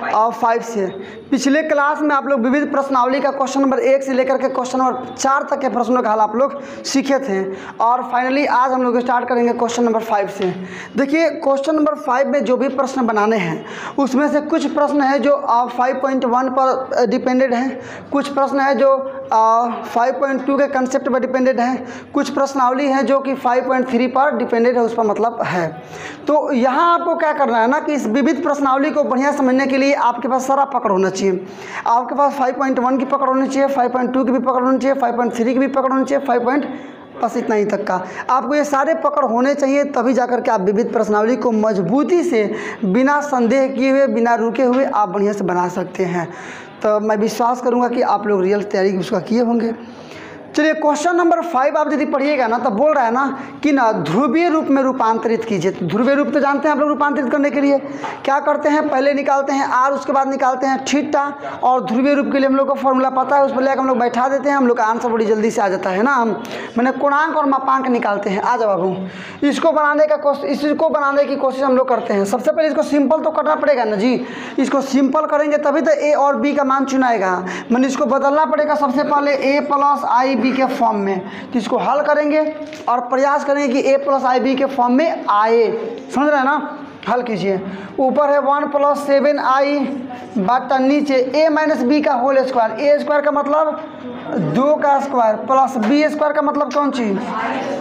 और 5 से। पिछले क्लास में आप लोग विविध प्रश्नावली का क्वेश्चन नंबर 1 से लेकर के क्वेश्चन नंबर 4 तक के प्रश्नों का हल आप लोग सीखे थे और फाइनली आज हम लोग स्टार्ट करेंगे क्वेश्चन नंबर 5 से। देखिए क्वेश्चन नंबर 5 में जो भी प्रश्न बनाने हैं उसमें से कुछ प्रश्न है जो 5.1 पर डिपेंडेड है, कुछ प्रश्न है जो 5.2 के कंसेप्ट पर डिपेंडेड है, कुछ प्रश्नावली है जो कि 5.3 पर डिपेंडेड है, उस पर मतलब है। तो यहाँ आपको क्या करना है ना कि इस विविध प्रश्नावली को बढ़िया समझने के लिए आपके पास सारा पकड़ होना चाहिए। आपके पास 5.1 की पकड़ होनी चाहिए, 5.2 की भी पकड़ होनी चाहिए, 5.3 की भी पकड़ होनी चाहिए, 5. बस इतना ही तक का आपको ये सारे पकड़ होने चाहिए, तभी जाकर के आप विविध प्रश्नावली को मजबूती से बिना संदेह किए हुए, बिना रुके हुए आप बढ़िया से बना सकते हैं। तो मैं विश्वास करूंगा कि आप लोग रियल तैयारी उसका किए होंगे। चलिए क्वेश्चन नंबर 5 आप यदि पढ़िएगा ना तो बोल रहा है ना कि ना ध्रुवीय रूप में रूपांतरित कीजिए। तो ध्रुवीय रूप तो जानते हैं आप लोग, रूपांतरित करने के लिए क्या करते हैं, पहले निकालते हैं r, उसके बाद निकालते हैं थीटा, और ध्रुवीय रूप के लिए हम लोग को फॉर्मूला पता है, उस पर लेकर हम लोग बैठा देते हैं, हम लोग का आंसर बड़ी जल्दी से आ जाता है ना। हम मैंने कोणांक और मापांक निकालते हैं। आ जाओ बाबू, इसको बनाने की कोशिश हम लोग करते हैं। सबसे पहले इसको सिंपल तो करना पड़ेगा ना जी, इसको सिंपल करेंगे तभी तो a और b का मान चुनाएगा। मैंने इसको बदलना पड़ेगा सबसे पहले a प्लस आई बी के फॉर्म में। तो इसको हल करेंगे और प्रयास करेंगे कि a प्लस आई बी के फॉर्म में आए। समझ रहे हैं ना, हल कीजिए। ऊपर है 1 प्लस 7i बटा नीचे a माइनस बी का होल स्क्वायर। a स्क्वायर का मतलब 2 का स्क्वायर प्लस b स्क्वायर का मतलब कौन चीज,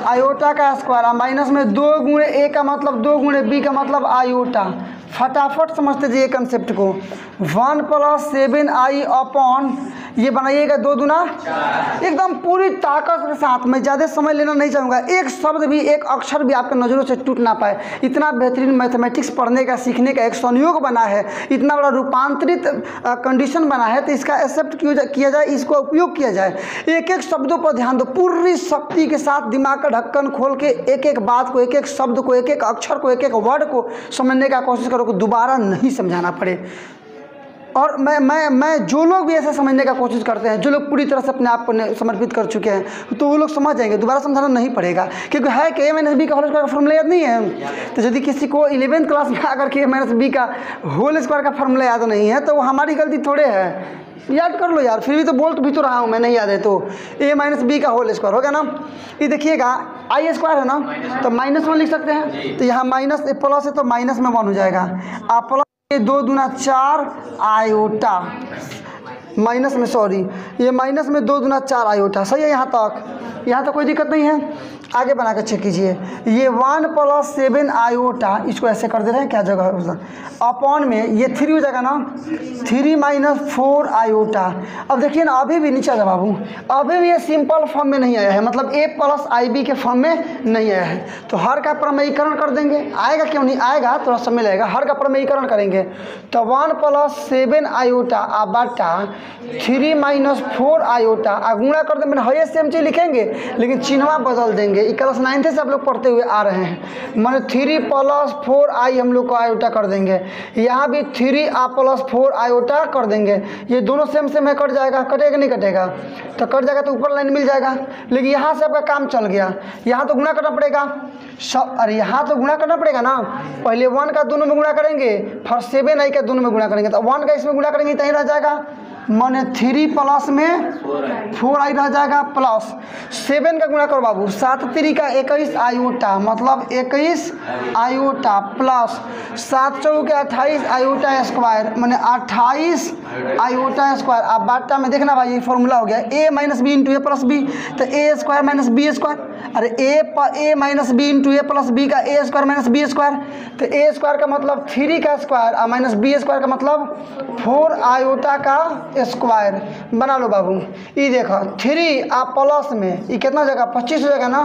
आयोटा का स्क्वायर, और माइनस में 2 गुणे a का मतलब 2 गुणे b का मतलब आयोटा। फटाफट समझते जाइए कंसेप्ट को। 1 प्लस 7i अपॉन ये बनाइएगा 2 दूना, एकदम पूरी ताकत के साथ। मैं ज़्यादा समय लेना नहीं चाहूँगा, एक शब्द भी, एक अक्षर भी आपके नज़रों से टूट ना पाए। इतना बेहतरीन मैथमेटिक्स पढ़ने का, सीखने का एक संयोग बना है, इतना बड़ा रूपांतरित कंडीशन बना है, तो इसका एक्सेप्ट किया जाए, इसको उपयोग किया जाए। एक एक शब्दों पर ध्यान दो, पूरी शक्ति के साथ दिमाग का ढक्कन खोल के एक एक बात को, एक एक शब्द को, एक एक अक्षर को, एक एक वर्ड को समझने का कोशिश करो, को दोबारा नहीं समझाना पड़े। और मैं जो लोग भी ऐसा समझने का कोशिश करते हैं, जो लोग पूरी तरह से अपने आप को समर्पित कर चुके हैं, तो वो लोग समझ जाएंगे, दोबारा समझाना नहीं पड़ेगा। क्योंकि है कि a माइनस बी का होल स्क्वायर का फॉर्मूला याद नहीं है, तो यदि किसी को 11th क्लास में आकर के a माइनस बी का होल स्क्वायर का फॉर्मूला याद नहीं है तो वो हमारी गलती थोड़े है, याद कर लो यार। फिर भी तो बोल भी तो रहा हूँ मैं, नहीं याद है तो a माइनस बी का होल स्क्वायर होगा ना। ये देखिएगा आई स्क्वायर है ना, तो -1 लिख सकते हैं, तो यहाँ माइनस प्लस है तो माइनस में 1 हो जाएगा। आप प्लस 2 दूना 4 आयोटा, माइनस में सॉरी, ये माइनस में 2 दूना 4 आयोटा। सही है यहाँ तक कोई दिक्कत नहीं है। आगे बना कर चेक कीजिए, ये 1 प्लस 7 आयोटा, इसको ऐसे कर दे रहे हैं, क्या जगह है अपॉन में ये 3 हो जाएगा ना, 3 माइनस 4 आयोटा। अब देखिए ना, अभी भी नीचे बाबू, अभी भी ये सिंपल फॉर्म में नहीं आया है, मतलब a प्लस आई बी के फॉर्म में नहीं आया है। तो हर का प्रमेयीकरण कर देंगे, आएगा क्यों नहीं आएगा, थोड़ा समय लगेगा। हर का प्रमेयीकरण करेंगे तो 1 प्लस 7 आयोटा बटा 3 माइनस 4 आयोटा, गुणा कर देंगे, मैंने सेम चीज लिखेंगे लेकिन चिन्हवा बदल देंगे। क्लास 9th से आप लोग पढ़ते हुए आ रहे हैं। मैंने 3 प्लस 4i हम लोग को आयोटा कर देंगे, यहाँ भी 3 प्लस 4 आयोटा कर देंगे। ये दोनों सेम है, कट जाएगा, कटेगा नहीं कटेगा, तो कट जाएगा तो ऊपर लाइन मिल जाएगा। लेकिन यहाँ से आपका काम चल गया, यहाँ तो गुणा करना पड़ेगा अरे यहाँ तो गुणा करना पड़ेगा ना। पहले 1 का दोनों में गुणा करेंगे, फिर 7i का दोनों में गुणा करेंगे, तो 1 का इसमें गुणा करेंगे तो यहीं रह जाएगा, माने 3 प्लस में 4i रह जाएगा, प्लस 7 का गुणा करो बाबू, 7 3 का 21 आयोटा, मतलब 21 आयोटा, प्लस 7 4 के 28 आयोटा स्क्वायर, माने 28 आयोटा स्क्वायर। अब बाटा में देखना भाई, ये फॉर्मूला हो गया a minus b into a plus b, तो a square minus b square, अरे a minus b into a plus b का a square minus b square, तो a स्क्वायर का मतलब 3 का स्क्वायर और माइनस बी स्क्वायर का मतलब 4 आयोटा का स्क्वायर। बना लो बाबू, ये देखो 3 आप प्लस में ये कितना जगह 25 हो जाएगा ना,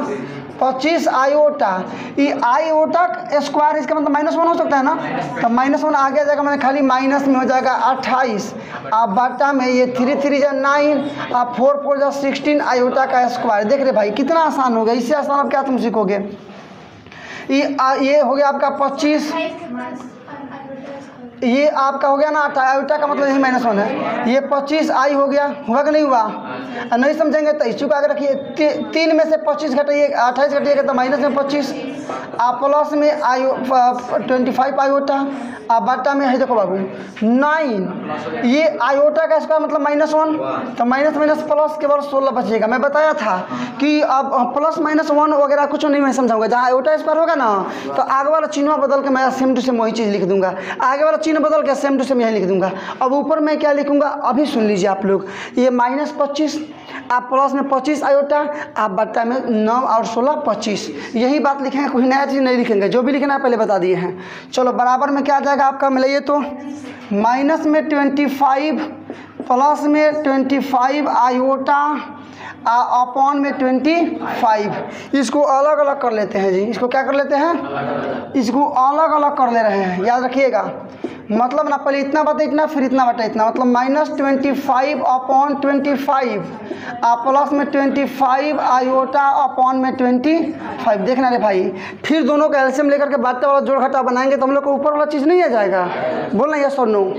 25 आयोटा, ये आयोटा स्क्वायर, इसका मतलब -1 हो सकता है ना, तो -1 आ गया जाएगा, मैंने खाली माइनस में हो जाएगा 28, आप बाटा में ये 3 3 जा 9 आप 4 4 जा 16 आयोटा का स्क्वायर। देख रहे भाई कितना आसान हो गया, इससे आसान आप क्या तुम सीखोगे। ये हो गया आपका 25, ये आपका हो गया ना, आयोटा का मतलब यही -1 है, ये 25i हो गया, हुआ कि नहीं हुआ। नहीं समझेंगे तो इस चुका आगे रखिए, 3 में से 25 घटाइए, 28 घटाइएगा तो माइनस में 25, प्लस में 25 आयोटा बट्टा में है, देखो बाबू 9, ये आयोटा का स्क्वायर मतलब -1, तो माइनस माइनस प्लस केवल 16 बचेगा। मैं बताया था कि अब प्लस -1 वगैरह कुछ नहीं मैं समझाऊंगा, जहाँ आयोटा स्क्वायर होगा ना तो आगे वाला चिन्ह बदल के मैं सेम टू सेम वही चीज़ लिख दूंगा, आगे वाला चिन्ह बदल के सेम टू सेम यही लिख दूंगा। अब ऊपर मैं क्या लिखूंगा अभी सुन लीजिए आप लोग, ये -25 आप प्लस में 25 आयोटा आप बट्टा में 9 और 16 25, यही बात लिखेंगे, कोई नया चीज़ नहीं लिखेंगे, जो भी लिखना है पहले बता दिए हैं। चलो बराबर में क्या आ जाएगा आपका, मिलाइए तो माइनस में 25 प्लस में 25 आयोटा अपॉन में 25, इसको अलग अलग कर लेते हैं जी, इसको क्या कर लेते हैं, इसको अलग अलग कर ले रहे हैं, याद रखिएगा। मतलब ना पहले इतना बटा इतना फिर इतना बटा इतना, मतलब -25 अपॉन 25 प्लस में 25 आयोटा अपॉन में 25। देखना रे भाई, फिर दोनों का एलसीएम लेकर के बाटे वाला जोड़ घटा बनाएंगे तो हम लोग को ऊपर वाला चीज़ नहीं आ जाएगा। बोलना यस और नो,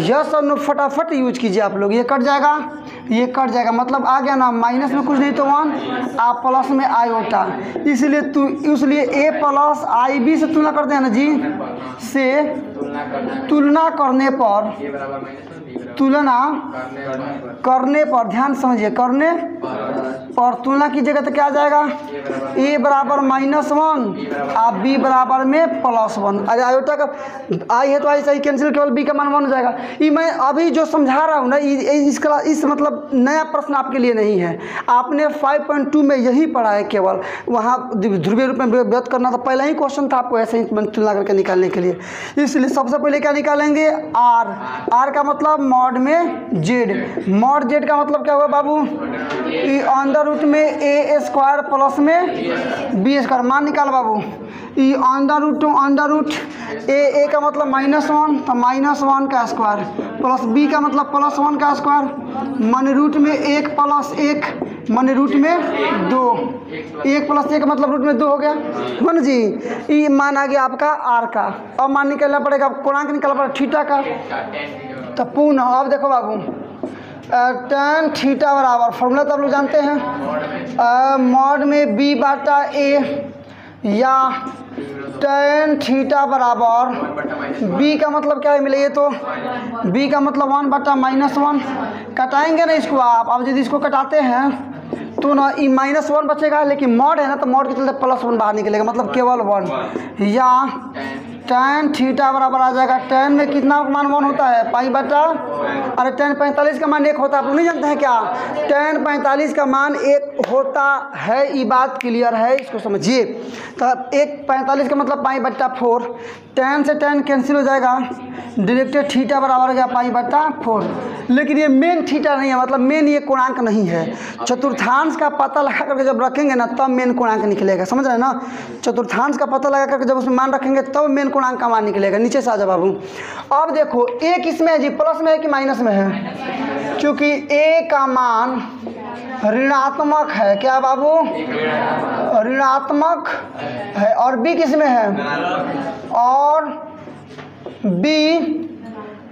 यस और नो फटाफट यूज कीजिए आप लोग। ये कट जाएगा, ये कट जाएगा, मतलब आ गया ना, माइनस में कुछ नहीं तो 1 आप प्लस में आयोटा, इसलिए ए प्लस आई बी से तुलना करते हैं ना जी, से तुलना करने पर ध्यान समझिए, करने पर तुलना कीजिएगा तो क्या आ जाएगा, ए बराबर -1 आप बी बराबर में +1। अरे आयोटा का आई है तो आई सही कैंसिल, केवल बी का मान 1 हो जाएगा। ये मैं अभी जो समझा रहा हूँ ना इस मतलब नया प्रश्न आपके लिए नहीं है, आपने 5.2 में यही पढ़ा है, केवल वहाँ ध्रुवीय रूप में व्यक्त करना तो पहला ही क्वेश्चन था आपको ऐसे ही तुलना करके निकालने के लिए। इसलिए सबसे पहले क्या निकालेंगे, आर का मतलब मॉड में जेड, मॉड जेड का मतलब क्या हुआ बाबू, अंडर रूट में ए स्क्वायर प्लस में बी स्क्वायर, मान निकाल बाबू, ई अंडर रूट ए का मतलब -1 तो -1 का स्क्वायर प्लस बी का मतलब +1 का स्क्वायर, मन रूट में 1 + 1 मन रूट में 2, 1 + 1 मतलब रूट में 2 हो गया मन जी। ये मान आ गया आपका आर का। अब मान निकालना पड़ेगा, कोणांक निकालना पड़ेगा थीटा का, तो पुनः अब देखो बाबू tan थीटा बराबर, फॉर्मूला तो आप लोग जानते हैं, मॉड में बी बटा ए या tan थीटा बराबर बी का मतलब क्या है मिले, तो बी का मतलब 1 बटा -1, कटाएंगे ना इसको आप, अब यदि इसको कटाते हैं तो ना ई -1 बचेगा, लेकिन मॉड है ना तो मॉड के चलते +1 बाहर निकलेगा, मतलब केवल 1, या tan थीटा बराबर आ जाएगा, tan में कितना मान 1 होता है पाई बटा, अरे tan 45 का मान 1 होता है, आप लोग नहीं जानते हैं क्या, tan 45 का मान 1 होता है, ये बात क्लियर है, इसको समझिए। तो 1/45 का मतलब पाई बट्टा 4, tan से tan कैंसिल हो जाएगा, डायरेक्ट थीटा बराबर हो गया पाई बट्टा 4। लेकिन ये मेन थीटा नहीं है, मतलब मेन ये कोणांक नहीं है, चतुर्थांश का पता लगा करके जब रखेंगे ना तब मेन कोणांक निकलेगा, समझ रहे हैं ना, चतुर्थांश का पता लगा करके जब उसमें मान रखेंगे तब मेन कोणांक का मान निकलेगा। नीचे से आ जाओ बाबू। अब देखो ए किसमें है जी, प्लस में है कि माइनस में है, क्योंकि ए का मान ऋणात्मक है, क्या बाबू ऋणात्मक है, और बी किसमें है, और बी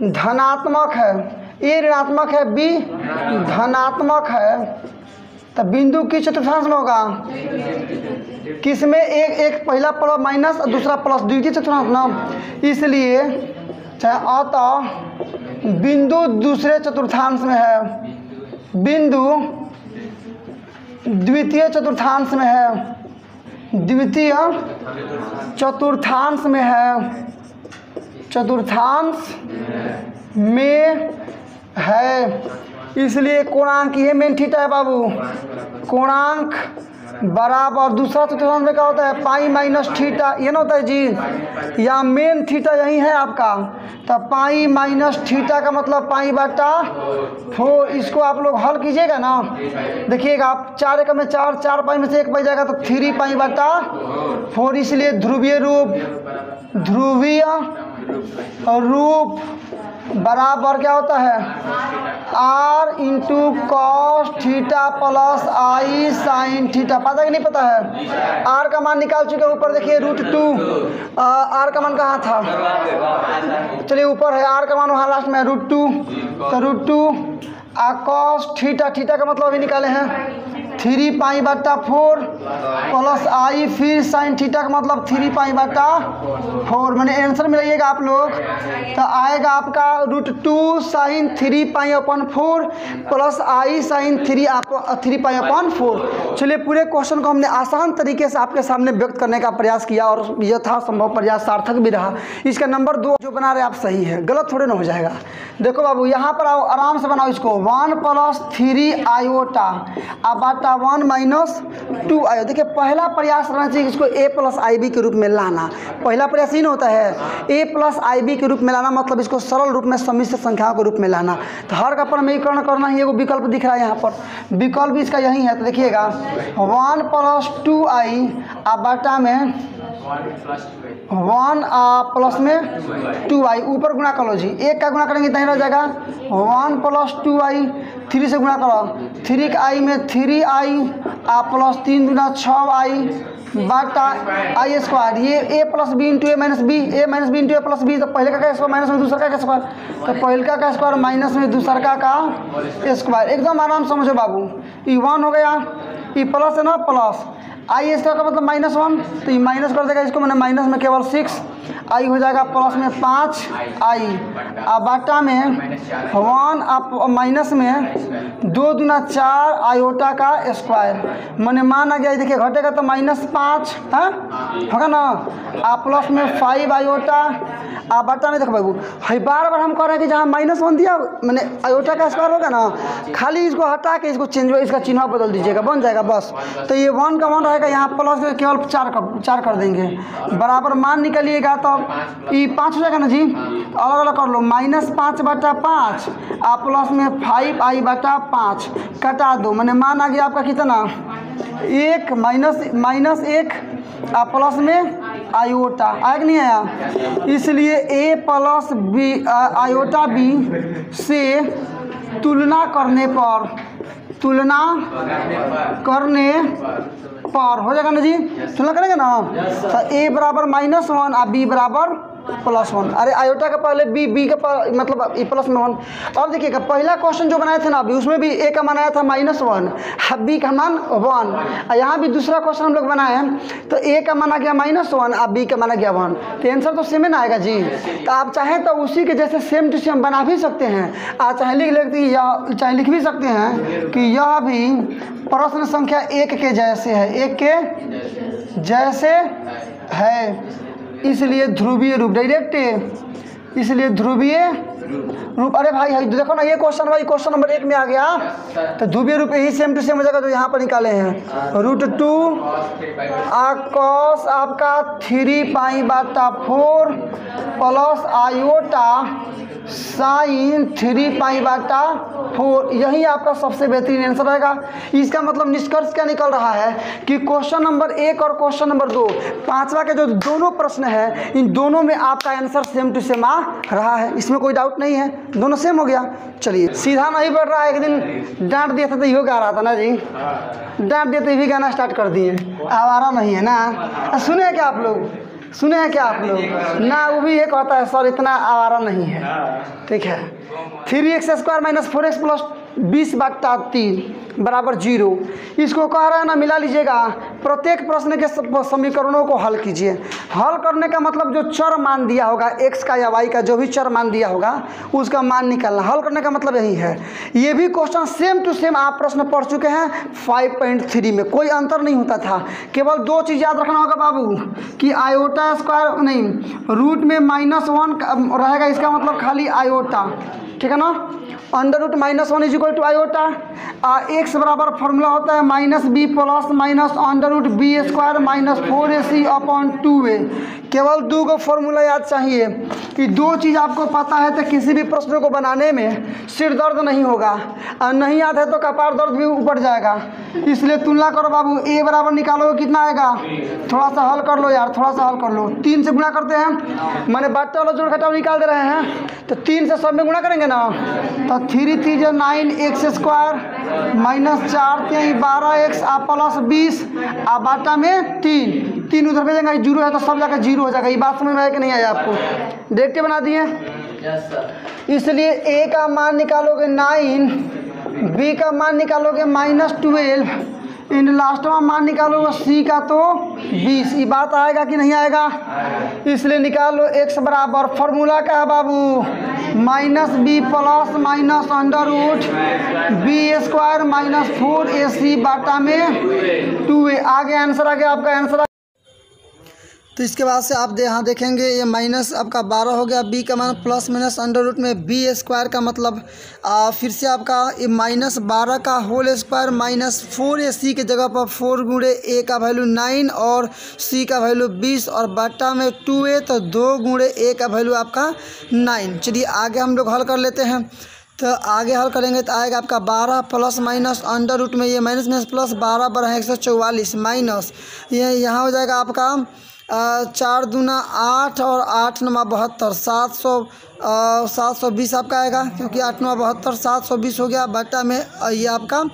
धनात्मक है, ए ऋणात्मक है बी धनात्मक है, तो बिंदु किस चतुर्थांश में होगा, किसमें, एक पहला प्लस माइनस और दूसरा प्लस, द्वितीय चतुर्थांश ना, इसलिए अतः बिंदु दूसरे चतुर्थांश में है, बिंदु द्वितीय चतुर्थांश में है, द्वितीय चतुर्थांश में है, चतुर्थांश में है, इसलिए कोणांक ये मेन थीटा है बाबू, कोणांक बराबर दूसरा चतुर्थांश में क्या होता है पाई माइनस थीटा, ये ना होता है जी, या मेन थीटा यही है आपका, तो पाई माइनस थीटा का मतलब पाई बटा 4। इसको आप लोग हल कीजिएगा ना, देखिएगा आप 4 एकम में 4 पाई में से 1 पाई जाएगा तो 3 पाई बटा 4, इसलिए ध्रुवीय रूप बराबर क्या होता है r into cos theta plus i sine theta. पता कि नहीं पता है, r का मान निकाल चुके ऊपर देखिए √2, r का मान कहाँ था, चलिए ऊपर है r का मान, वहाँ लास्ट में है √2, तो √2 कॉस थीटा, थीटा का मतलब अभी निकाले हैं 3π/4 प्लस आई फिर साइन थीटा का मतलब 3π/4 मैंने आंसर में रहिएगा आप लोग तो आएगा आपका √2 साइन 3π/4 प्लस आई साइन 3π/4। चलिए पूरे क्वेश्चन को हमने आसान तरीके से आपके सामने व्यक्त करने का प्रयास किया और यथासंभव प्रयास सार्थक भी रहा। इसका नंबर 2 जो बना रहे आप सही है, गलत थोड़े ना हो जाएगा। देखो बाबू यहाँ पर आओ, आराम से बनाओ इसको 1 + 3 आयोटा /1 - 2 आयो। देखिए पहला प्रयास रहना चाहिए इसको a + ib के रूप में लाना। पहला प्रयास ही नहीं होता है a + ib के रूप में लाना, मतलब इसको सरल रूप में सम्मिश्र संख्याओं के रूप में लाना। तो हर का प्रमेयीकरण करना ही एगो विकल्प दिख रहा है यहाँ पर, विकल्प भी इसका यही है। तो देखिएगा 1 + 2i /1 प्लस में 2i ऊपर गुणा कर लो जी, एक का गुणा करेंगे तहीं रह जाएगा 1 + 2i 3 से गुणा करो 3 का i में 3i प्लस 3 × 6i बटा i²। ये a + b × a - b a - b × a + b, तो पहले का स्क्वायर माइनस में दूसरा का स्क्वायर, तो पहले का स्क्वायर माइनस में दूसरा का स्क्वायर। एकदम आराम समझो बाबू, ये 1 हो गया, ये प्लस है ना प्लस आई स्क्वायर का मतलब -1, तो ये माइनस कर देगा इसको, मैंने माइनस में केवल 6 आई हो जाएगा प्लस में 5 आई बटा में 1 माइनस में 2 दूना 4 आयोटा का स्क्वायर। मैंने मान आ गया, देखिए घटेगा तो -5 है होगा ना, प्लस में 5 आयोटा बटा में। देखो बाबू है बार बार हम कह रहे हैं कि जहाँ -1 दिया मैंने आयोटा का स्क्वायर होगा ना, खाली इसको हटा के इसको चेंज इसका चिन्ह बदल दीजिएगा, बन जाएगा बस। तो ये 1 का 1 रहेगा, यहाँ प्लस केवल 4 कर देंगे, बराबर मान निकलिएगा तो ये 5 हो जाएगा ना जी। अलग अलग कर लो, -5/5 प्लस में 5i/5 कटा दो, मैंने मान आ गया आपका कितना 1 -1 प्लस में आयोटा आया कि नहीं आया। इसलिए a + b आयोटा b से तुलना करने पर हो जाएगा ना जी, तुलना करेंगे ना तो a बराबर -1 और b बराबर +1। अरे आयोटा का पहले b का मतलब प्लस में 1। अब देखिएगा पहला क्वेश्चन जो बनाए थे ना अभी, उसमें भी a का मान आया था -1, b का मान 1। यहाँ भी दूसरा क्वेश्चन हम लोग बनाए हैं तो a का मान आ गया -1 और b का मान आ गया 1, तो आंसर तो सेम ही ना आएगा जी। तो आप चाहें तो उसी के जैसे सेम टू सेम बना भी सकते हैं, आप चाहे लिख भी सकते हैं कि यह भी प्रश्न संख्या 1 के जैसे है, 1 के जैसे है, इसलिए ध्रुवीय रूप डायरेक्ट, इसलिए ध्रुवीय रूप। अरे भाई देखो ना ये क्वेश्चन भाई क्वेश्चन नंबर 1 में आ गया, तो ध्रुवीय रूप यही सेम टू सेम हो जाएगा जो यहाँ पर निकाले हैं। √2 cos आपका 3π/4 प्लस आयोटा साइन 3π/4, यही आपका सबसे बेहतरीन आंसर रहेगा। इसका मतलब निष्कर्ष क्या निकल रहा है कि क्वेश्चन नंबर 1 और क्वेश्चन नंबर 2 पांचवा के जो दोनों प्रश्न है, इन दोनों में आपका आंसर सेम टू सेम आ रहा है, इसमें कोई डाउट नहीं है, दोनों सेम हो गया। चलिए सीधा नहीं बढ़ रहा है, एक दिन डांट दिया था तो इहो गा रहा था ना जी, डांट दिया तो ये भी गाना स्टार्ट कर दिए, आवारा नहीं है ना। सुने हैं क्या आप लोग, सुने हैं क्या आप लोग ना, वो भी ये कहता है सर इतना आवारा नहीं है, ठीक है। 3x² - 4x + 20/3 बराबर 0, इसको कह रहा है ना मिला लीजिएगा। प्रत्येक प्रश्न के समीकरणों को हल कीजिए। हल करने का मतलब जो चर मान दिया होगा x का या y का, जो भी चर मान दिया होगा उसका मान निकालना, हल करने का मतलब यही है। ये भी क्वेश्चन सेम टू सेम आप प्रश्न पढ़ चुके हैं 5.3 में, कोई अंतर नहीं होता था। केवल 2 चीज़ याद रखना होगा बाबू कि आयोटा स्क्वायर नहीं, रूट में -1 रहेगा, इसका मतलब खाली आयोटा, ठीक है ना। √-1 = आयोटा, x बराबर फॉर्मूला होता है -b प्लस -√b² - 4ac/2a। केवल 2 को फॉर्मूला याद चाहिए कि 2 चीज़ आपको पता है तो किसी भी प्रश्न को बनाने में सिर दर्द नहीं होगा, और नहीं याद है तो कपार दर्द भी ऊपर जाएगा। इसलिए तुलना करो बाबू, a बराबर निकालोगे कितना आएगा, थोड़ा सा हल कर लो यार, थोड़ा सा हल कर लो। 3 से गुणा करते हैं, मैंने बाटे वाला जोड़ घटाव निकाल दे रहे हैं, तो 3 से सब में गुणा करेंगे ना, तो 3 3 9x² -4 12x प्लस 20 बाटा में 3 उधर भेजेंगे, 0 है तो सब जाकर 0 हो जाएगा। ये बात समझ में आया कि नहीं आया आपको, डायरेक्ट बना दिए। इसलिए a का मान निकालोगे 9, b का मान निकालोगे -12, इन लास्ट में मान निकालो सी का तो 20। ये बात आएगा कि नहीं आएगा? इसलिए निकाल लो x बराबर, फॉर्मूला क्या है बाबू, -b plus minus under root b² minus 4ac बटा में 2a। आगे आंसर आ गया आपका, आंसर। तो इसके बाद से आप यहाँ देखेंगे ये माइनस आपका 12 हो गया, b का मान प्लस माइनस अंडर रूट में b² का मतलब फिर से आपका ये -12 का होल स्क्वायर माइनस 4ac के जगह पर 4 गुणे a का वैल्यू 9 और c का वैल्यू 20 और बट्टा में 2a, तो 2 गुणे a का वैल्यू आपका 9। चलिए आगे हम लोग हल कर लेते हैं। तो आगे हल करेंगे तो आएगा आपका 12 प्लस माइनस अंडर रूट में ये माइनस माइनस प्लस 12 बड़ा है 144 माइनस ये यहाँ हो जाएगा आपका 4 दूना 8 और 8 नमा 72, 720 आपका आएगा, क्योंकि 8 नमा 72 720 हो गया बट्टा में ये आपका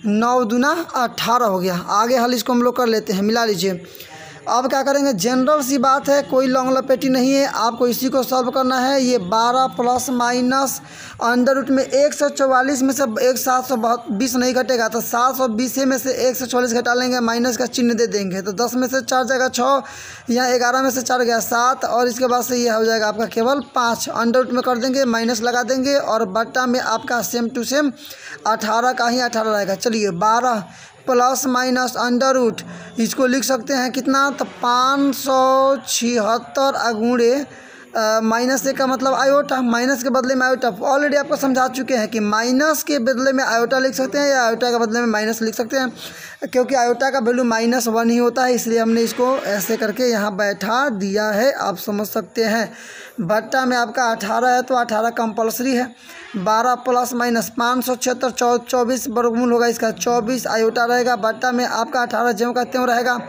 9 दूना 18 हो गया। आगे हल इसको हम लोग कर लेते हैं, मिला लीजिए। अब क्या करेंगे, जनरल सी बात है, कोई लॉन्ग लपेटी नहीं है, आपको इसी को सॉल्व करना है। ये 12 प्लस माइनस अंडर रूट में 144 में से 720 नहीं घटेगा, तो 720 में से 144 घटा लेंगे, माइनस का चिन्ह दे देंगे, तो 10 में से 4 जाएगा 6, यहाँ 11 में से 4 गया 7 और इसके बाद से ये हो जाएगा आपका केवल 5। अंडर रूट में कर देंगे, माइनस लगा देंगे और बट्टा में आपका सेम टू सेम 18 का ही 18 रहेगा। चलिए 12 प्लस माइनस अंडर रूट, इसको लिख सकते हैं कितना, तो 576 अगुणे माइनस ए का मतलब आयोटा, माइनस के बदले में आयोटा। ऑलरेडी आपको समझा चुके हैं कि माइनस के बदले में आयोटा लिख सकते हैं या आयोटा के बदले में माइनस लिख सकते हैं, क्योंकि आयोटा का वैल्यू -1 ही होता है, इसलिए हमने इसको ऐसे करके यहाँ बैठा दिया है, आप समझ सकते हैं। बट्टा में आपका 18 है तो 18 कंपलसरी है। 12 प्लस माइनस 576 24 वर्गमूल होगा इसका 24 आयोटा रहेगा, बट्टा में आपका 18 ज्यों का त्यों रहेगा।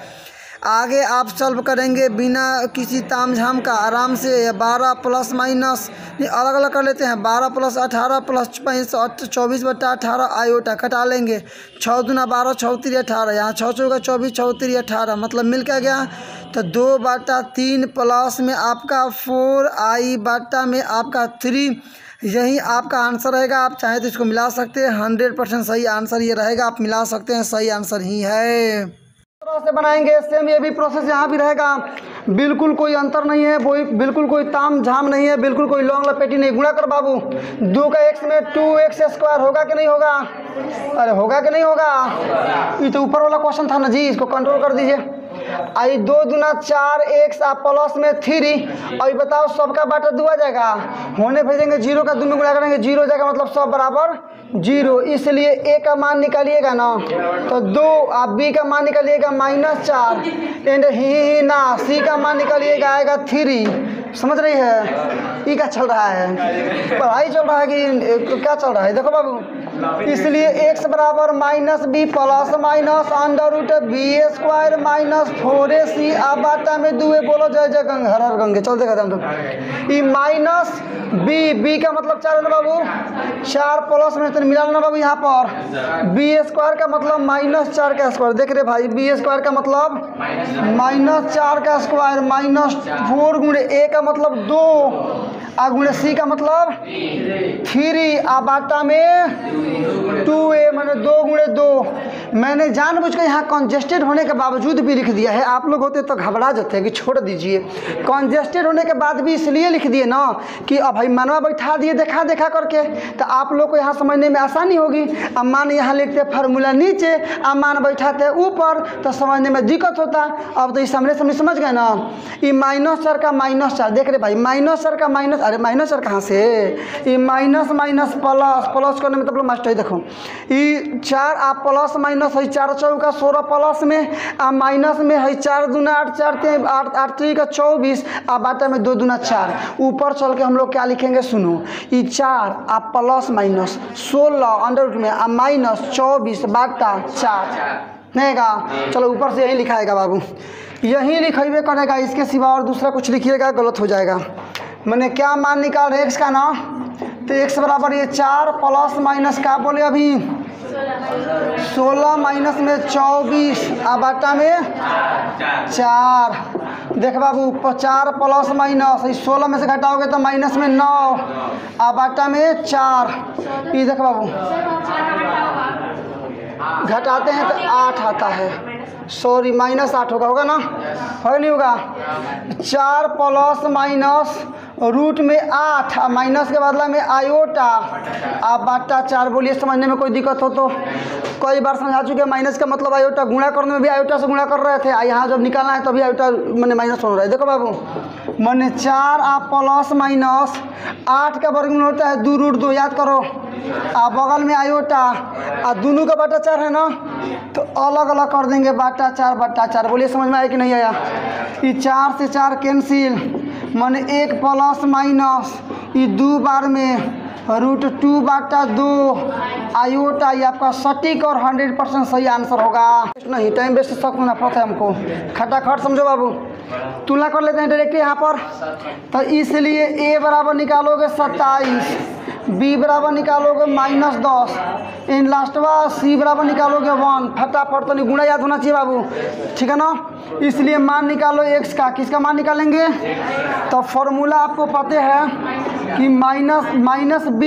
आगे आप सॉल्व करेंगे बिना किसी तामझाम का, आराम से। 12 प्लस माइनस अलग अलग कर लेते हैं, 12 प्लस 18 प्लस 24 बटा 18 आयोटा कटा लेंगे, 6 दूना 12 6 3 18, यहाँ 6 चौका 24 6 3 18, मतलब मिल क्या गया, तो 2/3 प्लस में आपका 4i बटा में आपका 3, यही आपका आंसर रहेगा। आप चाहे तो इसको मिला सकते हैं, 100% सही आंसर ये रहेगा, आप मिला सकते हैं, सही आंसर ही है। से बनाएंगे सेम ये भी प्रोसेस यहाँ भी रहेगा, बिल्कुल कोई अंतर नहीं है, बिल्कुल कोई ताम झाम नहीं है, बिल्कुल कोई लॉन्ग लपेटी नहीं। गुणा कर बाबू, 2 का x में 2x² होगा कि नहीं होगा, अरे होगा कि नहीं होगा, ये तो ऊपर वाला क्वेश्चन था ना जी, इसको कंट्रोल कर दीजिए। आई 2 दूना 4x आप प्लस में 3, और बताओ सबका बाटा 2 आ जाएगा, होने भेजेंगे 0 का 2 में गुणा करेंगे 0 हो जाएगा, मतलब सब बराबर 0, इसलिए a का मान निकालिएगा ना तो 2, आप b का मान निकालिएगा -4 एंड ही ना c का मान निकालिएगा आएगा 3। समझ रही है, ये क्या चल रहा है, पढ़ाई चल रहा है कि क्या चल रहा है, देखो बाबू। इसलिए x बराबर -b plus minus under root b² minus 4ac आप बाटा में 2a, बोलो जय जय गंगा हर हर गंगे। चल देखा हम लोग, ये माइनस b का मतलब 4 है ना बाबू, 4 प्लस में तो मिला ना बाबू, यहाँ पर b² का मतलब -4 का स्क्वायर, देख रहे भाई, b² का मतलब -4 का स्क्वायर माइनस 4 गुणे a का मतलब 2 और गुणे c का मतलब 3 आ बाटा में 2a, मैंने 2 गुणे 2। मैंने जानबूझ कर यहाँ कंजेस्टेड होने के बावजूद भी लिख दिया है, आप लोग होते तो घबरा जाते हैं कि छोड़ दीजिए। कंजेस्टेड होने के बाद भी इसलिए लिख दिए ना कि अब भाई मनवा बैठा दिए देखा देखा करके, तो आप लोग को यहाँ समझने में आसानी होगी। अब मान यहाँ लिखते फार्मूला नीचे, अब मान बैठाते ऊपर, तो समझने में दिक्कत होता। अब तो इस सामने समझ गए ना, ये -4 का -4, देख रहे भाई, -4 का माइनस, अरे -4 कहाँ से, ये माइनस माइनस प्लस, प्लस करने में मतलब मास्टर देखो, ये 4 आप प्लस माइनस है 4 चौका 16 प्लस में आ माइनस में है 4 दूना 8 4 8 3 का 24 आ बाटा में 2 दूना 4। ऊपर चल के हम लोग क्या लिखेंगे सुनो, ये 4 आप प्लस माइनस 16 अंडर रूट में आ माइनस 24 बाटा 4 नहीं का। चलो ऊपर से यही लिखाएगा बाबू, यही लिखेबे करेगा, इसके सिवा और दूसरा कुछ लिखिएगा गलत हो जाएगा। मैंने क्या मान निकाल रहे x का ना, तो x बराबर ये 4 प्लस माइनस का बोले अभी 16 माइनस में 24 आ बाटा में 4। देख बाबू 4 प्लस माइनस 16 में से घटाओगे तो माइनस में 9 आ बाटा में 4। ये देख बाबू घटाते हैं तो 8 आता है, सॉरी -8 होगा ना, है नहीं होगा। 4 प्लस माइनस रूट में 8 और माइनस के बदला में आयोटा आप बटा 4। बोलिए समझने में कोई दिक्कत हो तो? कई बार समझा चुके हैं, माइनस का मतलब आयोटा, गुणा करने में भी आयोटा से गुणा कर रहे थे, यहाँ जब निकालना है तभी आयोटा मैंने माइनस हो रहा है। देखो बाबू, मैंने 4 आप प्लस माइनस 8 का वर्गमूल होता है 2√2, याद करो। आप बगल में आयोटा और दोनों का बटा 4 है ना, तो अलग अलग कर देंगे बटा 4/4। बोलिए समझ में आया कि नहीं आया? ये 4 से 4 कैंसिल, मैंने 1 प्लस माइनस ये 2 बार में √2/2 आयोटा। ये आपका सटीक और 100% सही आंसर होगा। नहीं टाइम वेस्ट सब होना पड़ता है हमको, खटाखट समझो बाबू। तुलना कर लेते हैं डायरेक्ट यहाँ पर, तो इसलिए a बराबर निकालोगे 27, b बराबर निकालोगे -10, इन लास्टवा c बराबर निकालोगे 1। फटाफट तो नहीं, गुणा याद होना चाहिए बाबू, ठीक है ना। इसलिए मान निकालो x का, किसका मान निकालेंगे? तो फॉर्मूला आपको पता है कि माइनस b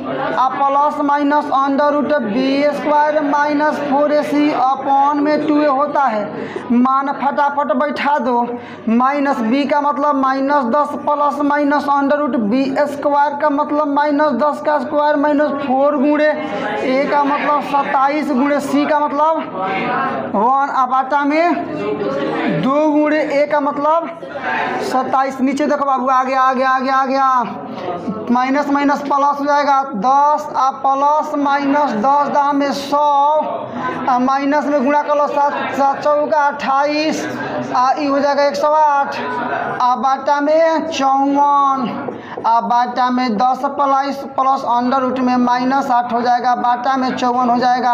आप plus minus √b² -4ac upon में 2a होता है। मान फटाफट बैठा दो, -b का मतलब -10 प्लस माइनस √b² का मतलब -10 का स्क्वायर -4 गुणे a का मतलब 27 गुणे c का मतलब 1 आटा में 2 गुणे a का मतलब 27। नीचे देखो बाबू, आ गया माइनस माइनस प्लस हो जाएगा 10 आप प्लस माइनस 10 दाम में 100 माइनस में गुणा कर लो 7 चौका 28 ये हो जाएगा 108 बाटा में 54 बाटा में 10 प्लस अंडर रूट में -8 हो जाएगा, बाटा में 54 हो जाएगा।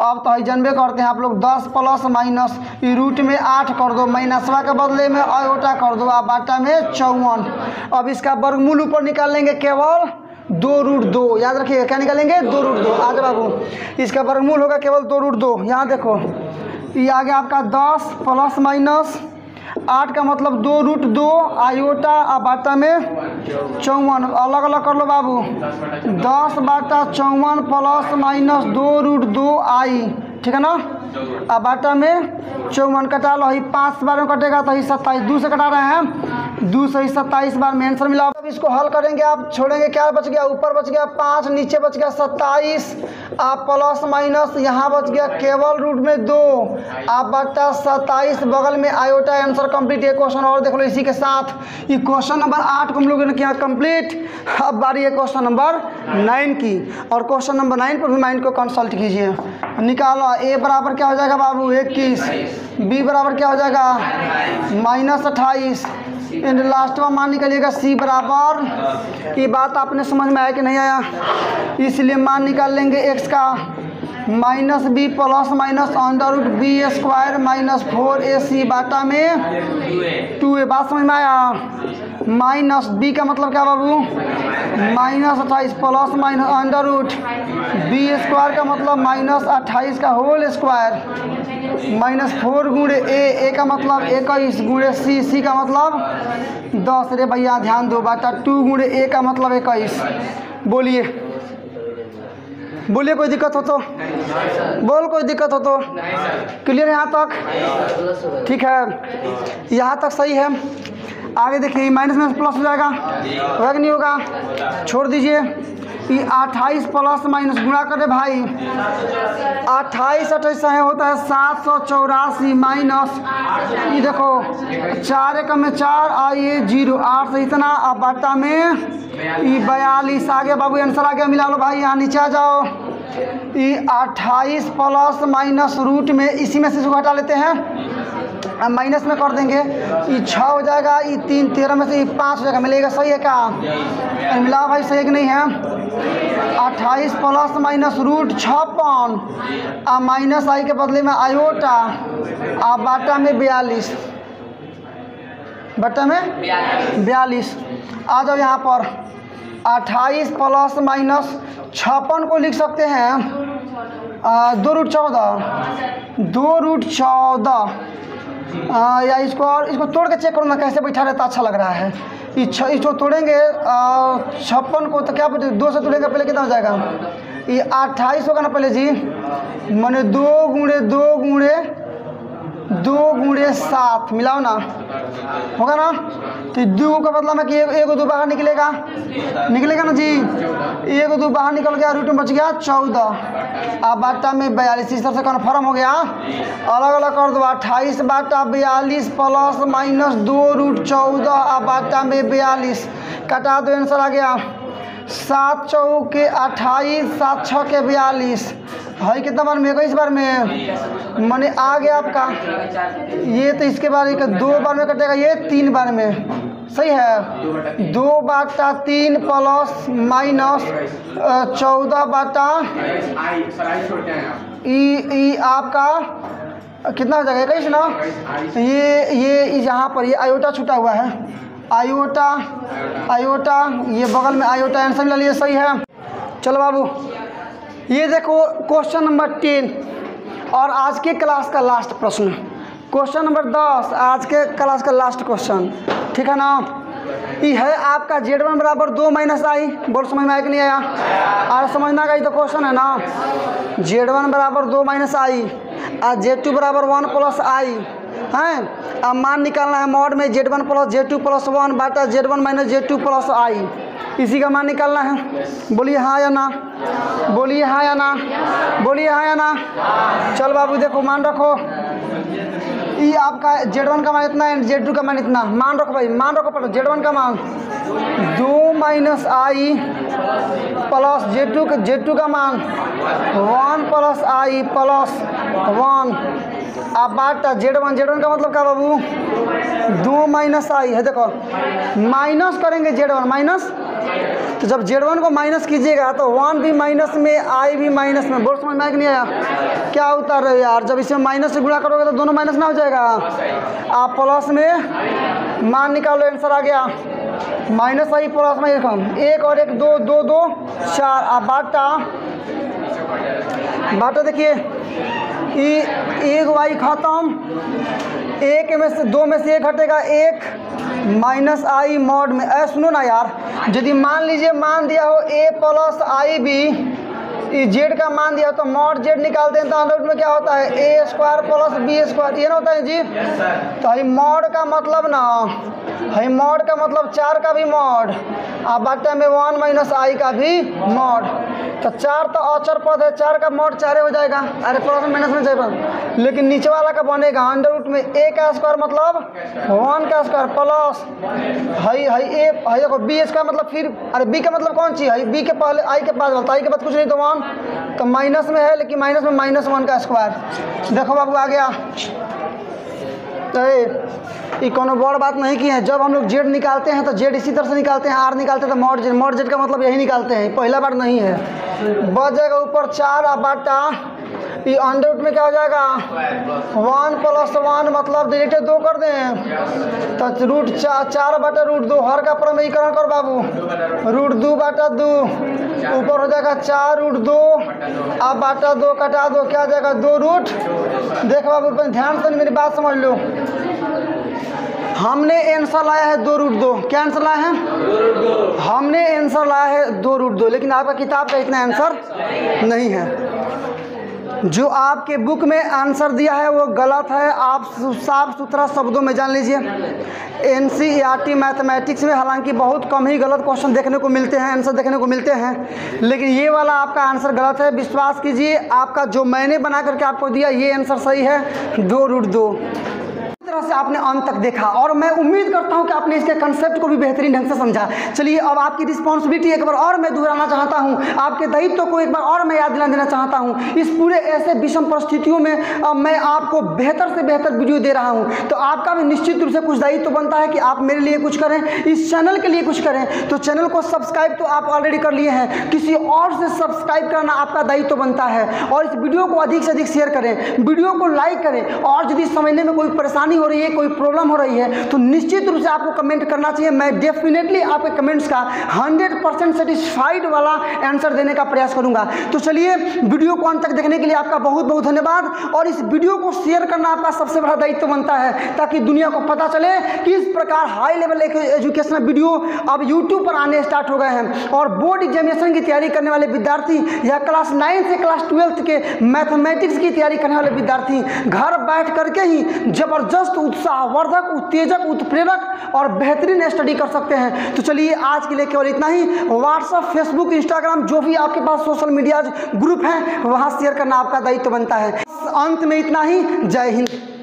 अब तो जनबे करते हैं आप लोग, 10 प्लस माइनस रूट में 8 कर दो, माइनसवा के बदले में आयोटा कर दो, बाटा में 54। अब इसका वर्गमूल ऊपर निकाल लेंगे केवल 2√2, याद रखिएगा क्या निकालेंगे? 2√2। आज बाबू इसका वर्गमूल होगा केवल 2√2। यहाँ देखो ये आ गया आपका 10 प्लस माइनस 8 का मतलब 2√2 आयोटा बाटा में 54। अलग अलग कर लो बाबू, 10/54 प्लस माइनस 2√2 आई, ठीक है ना। बाटा में 54 कटा लो, 5 बार में कटेगा तो 27, 2 से कटा रहे हैं, 2 से 27 बार में आंसर मिला। अब इसको हल करेंगे, आप छोड़ेंगे, क्या बच गया? ऊपर बच गया 5, नीचे बच गया 27 आप प्लस माइनस यहाँ बच गया केवल रूट में 2 आप बटा 27 बगल में आयोटा। Answer complete. ये क्वेश्चन और देख लो इसी के साथ, ये क्वेश्चन नंबर 8 को हम लोगों ने किया कंप्लीट। अब बारी है क्वेश्चन नंबर 9 की, और क्वेश्चन नंबर 9 पर भी माइंड को कंसल्ट कीजिए। निकालो a बराबर क्या हो जाएगा बाबू 21, b बराबर क्या हो जाएगा -28, इन लास्ट में मान निकालिएगा c बराबर। ये बात आपने समझ में आया कि नहीं आया? इसलिए मान निकाल लेंगे x का -b plus minus √b² -4ac बाटा में 2a। बात समझ में आया? -b का मतलब क्या बाबू -28 प्लस माइनस √b² का मतलब -28 का होल स्क्वायर -4 गुणे a का मतलब 21 गुणे c का मतलब 10। रे भैया ध्यान दो, बाटा 2 गुणे a का मतलब 21। बोलिए कोई दिक्कत हो तो बोल, कोई दिक्कत हो तो? क्लियर है यहाँ तक? ठीक है, यहाँ तक सही है। आगे देखिए माइनस में प्लस हो जाएगा, होगा कि नहीं होगा? छोड़ दीजिए। ये 28 प्लस माइनस गुणा करे भाई, 28 है होता है 784 माइनस ये देखो 4 एकम में 4 आइए 0 8 से इतना अब बाटा में ये 42 आ गया बाबू। आंसर आ गया, मिला लो भाई। यहाँ नीचे आ जाओ। ये 28 प्लस माइनस रूट में इसी में से इसको हटा लेते हैं, अब माइनस में कर देंगे, ये 6 हो जाएगा, ये 3 13 में से ये 5 हो जाएगा, मिलेगा। सही है क्या? मिला भाई, सही है कि नहीं है? 28 प्लस माइनस रूट 56 अब माइनस आई के बदले में आयोटा अब बाटा में 42, बटा में 42। आ जाओ यहाँ पर 28 प्लस माइनस 56 को लिख सकते हैं 2√14 या इसको तोड़ के चेक करो ना कैसे बैठा रहता, अच्छा लग रहा है। इसको तोड़ेंगे 56 को तो क्या बोलते 2 से तोड़ेंगे पहले कितना हो जाएगा ये 28 होगा ना पहले जी, मैंने 2 गुणे 7 मिलाओ ना, होगा ना। तो 2 का मतलब है कि एक 2 बाहर निकलेगा ना जी, 1 2 बाहर निकल गया, रूट में बच गया 14। अब बाटा में 42, इस तरह से कन्फर्म हो गया। अलग अलग कर दो, 28 बाटा 42 प्लस माइनस 2 रूट 14, अब बाटा में 42 कटा दो, आंसर आ गया 7 चौके 28, 7 6 के 42 है कितना बार में, 21 बार में मैंने आ गया आपका ये। तो इसके बाद 2 बार में कटेगा, ये 3 बार में, सही है। 2 बाटा 3 प्लस माइनस 14 बाटा ई आपका कितना हो जाएगा, 21 ना। ये यहाँ पर ये आयोटा छूटा हुआ है, आयोटा ये बगल में आयोटा, आंसर ले लिए, सही है। चलो बाबू ये देखो क्वेश्चन नंबर 10 और आज के क्लास का लास्ट प्रश्न, क्वेश्चन नंबर 10 आज के क्लास का लास्ट क्वेश्चन, ठीक है ना। ये है आपका Z1 बराबर 2 माइनस आई, बोल समझ में आया कि नहीं आया, और समझना का ही तो क्वेश्चन है ना। Z1 बराबर 2 माइनस आई और Z2 बराबर 1 प्लस आई हैं। अब मान निकालना है मॉड में Z1 प्लस Z2 प्लस 1 बाटा Z1 माइनस Z2 प्लस आई, इसी का मान निकालना है। बोलिए हाँ या ना, बोलिए हाँ या ना, बोलिए हाँ या ना। चल बाबू देखो मान रखो, ये आपका Z1 का मान इतना है, Z2 का मान इतना, मान रखो भाई, मान रखो पढ़ो। Z1 का मान 2 माइनस आई प्लस Z2 का मान 1 प्लस आई प्लस 1। अब बाटा Z1 का मतलब क्या बाबू, 2 माइनस आई है, देखो माइनस करेंगे Z1 माइनस, तो जब Z1 को माइनस कीजिएगा तो 1 भी माइनस में आई भी माइनस में, बोल समझ में आया कि नहीं आया, क्या उतार रहे हो यार। जब इसमें माइनस से गुणा करोगे तो दोनों माइनस ना हो जाएगा, आप प्लस में मान निकालो, आंसर आ गया माइनस आई प्लस में 1 और 1 2 2 2 4। अब बाटा देखिए, एक वाई खत्म, एक में से 2 में से 1 हटेगा, 1 माइनस आई मॉड में। सुनो ना यार, यदि मान लीजिए मान दिया हो a plus i b, z का मान दिया हो तो मॉड जेड निकालते हैं तो अंडर रूट में क्या होता है, a square plus b square, ये ना होता है जी। तो है मॉड का मतलब ना, है मॉड का मतलब 4 का भी मॉड, अब बाटा में 1 माइनस आई का भी मॉड। तो 4 तो अचर पद है, 4 का मॉड 4 हो जाएगा, अरे प्लस माइनस में जाएगा, लेकिन नीचे वाला का बनेगा अंडर रूट में a का स्क्वायर मतलब 1 का स्क्वायर प्लस है देखो बी इसका मतलब, फिर अरे b का मतलब कौन सी है, b के पहले आई के पास बोलता, आई के बाद कुछ नहीं तो 1, तो माइनस में है, लेकिन माइनस में -1 का स्क्वायर। देखो बाबू आ गया। तो ये कोनो बड़ बात नहीं की है, जब हम लोग जेड निकालते हैं तो जेड इसी तरह से निकालते हैं, आर निकालते हैं तो मॉड जेड का मतलब यही निकालते हैं, पहला बार नहीं है। बच जाएगा ऊपर 4 और बाटा ये अंडर रूट में क्या हो जाएगा 1 प्लस 1 मतलब डायरेक्ट 2 कर दें तो रूट 4 बटा रूट 2, हर का प्रमेयीकरण कर बाबू, रूट 2 बटा 2 ऊपर हो जाएगा 4 रूट 2, अब बाटा 2 कटा 2 क्या जाएगा 2 रूट। देखो बाबू ध्यान से मेरी बात समझ लो, हमने आंसर लाया है 2 रूट 2, क्या आंसर लाया है, हमने आंसर लाया है 2 रूट 2, लेकिन आपका किताब का इतना आंसर नहीं है। जो आपके बुक में आंसर दिया है वो गलत है, आप साफ सुथरा शब्दों में जान लीजिए। NCERT मैथमेटिक्स में हालांकि बहुत कम ही गलत क्वेश्चन देखने को मिलते हैं, आंसर देखने को मिलते हैं, लेकिन ये वाला आपका आंसर गलत है। विश्वास कीजिए, आपका जो मैंने बना करके आपको दिया ये आंसर सही है, 2 रूट 2। तरह से आपने अंत तक देखा और मैं उम्मीद करता हूं कि आपने इसके कंसेप्ट को भी बेहतरीन ढंग से समझा। चलिए अब आपकी रिस्पॉन्सिबिलिटी एक बार और मैं दोहराना चाहता हूं, आपके दायित्व को एक बार और मैं याद दिला देना चाहता हूं। इस पूरे ऐसे विषम परिस्थितियों में मैं आपको बेहतर से बेहतर वीडियो दे रहा हूं, तो आपका भी निश्चित रूप से कुछ दायित्व बनता है कि आप मेरे लिए कुछ करें, इस चैनल के लिए कुछ करें। तो चैनल को सब्सक्राइब तो आप ऑलरेडी कर लिए हैं, किसी और से सब्सक्राइब करना आपका दायित्व बनता है, और इस वीडियो को अधिक से अधिक शेयर करें, वीडियो को लाइक करें, और यदि समझने में कोई परेशानी परेशानी हो रही है, कोई प्रॉब्लम हो रही है, तो निश्चित रूप से आपको कमेंट करना चाहिए। मैं डेफिनेटली आपके कमेंट्स का 100% सेटिस्फाइड वाला आंसर देने का प्रयास करूंगा। तो चलिए, वीडियो को अंत तक देखने के लिए आपका बहुत बहुत धन्यवाद, और इस वीडियो को शेयर करना आपका सबसे बड़ा दायित्व बनता है, ताकि दुनिया को पता चले कि इस प्रकार हाई लेवल एजुकेशनल वीडियो अब यूट्यूब पर आने स्टार्ट हो गए हैं। और बोर्ड एग्जामिनेशन की तैयारी करने वाले विद्यार्थी या क्लास 9 से क्लास 12 के मैथमेटिक्स की तैयारी करने वाले विद्यार्थी घर बैठ करके ही जबरदस्त, उत्साहवर्धक, उत्तेजक, उत्प्रेरक और बेहतरीन स्टडी कर सकते हैं। तो चलिए, आज के लिए केवल इतना ही। व्हाट्सएप, फेसबुक, इंस्टाग्राम, जो भी आपके पास सोशल मीडिया ग्रुप हैं, वहां शेयर करना आपका दायित्व बनता है। अंत में इतना ही। जय हिंद।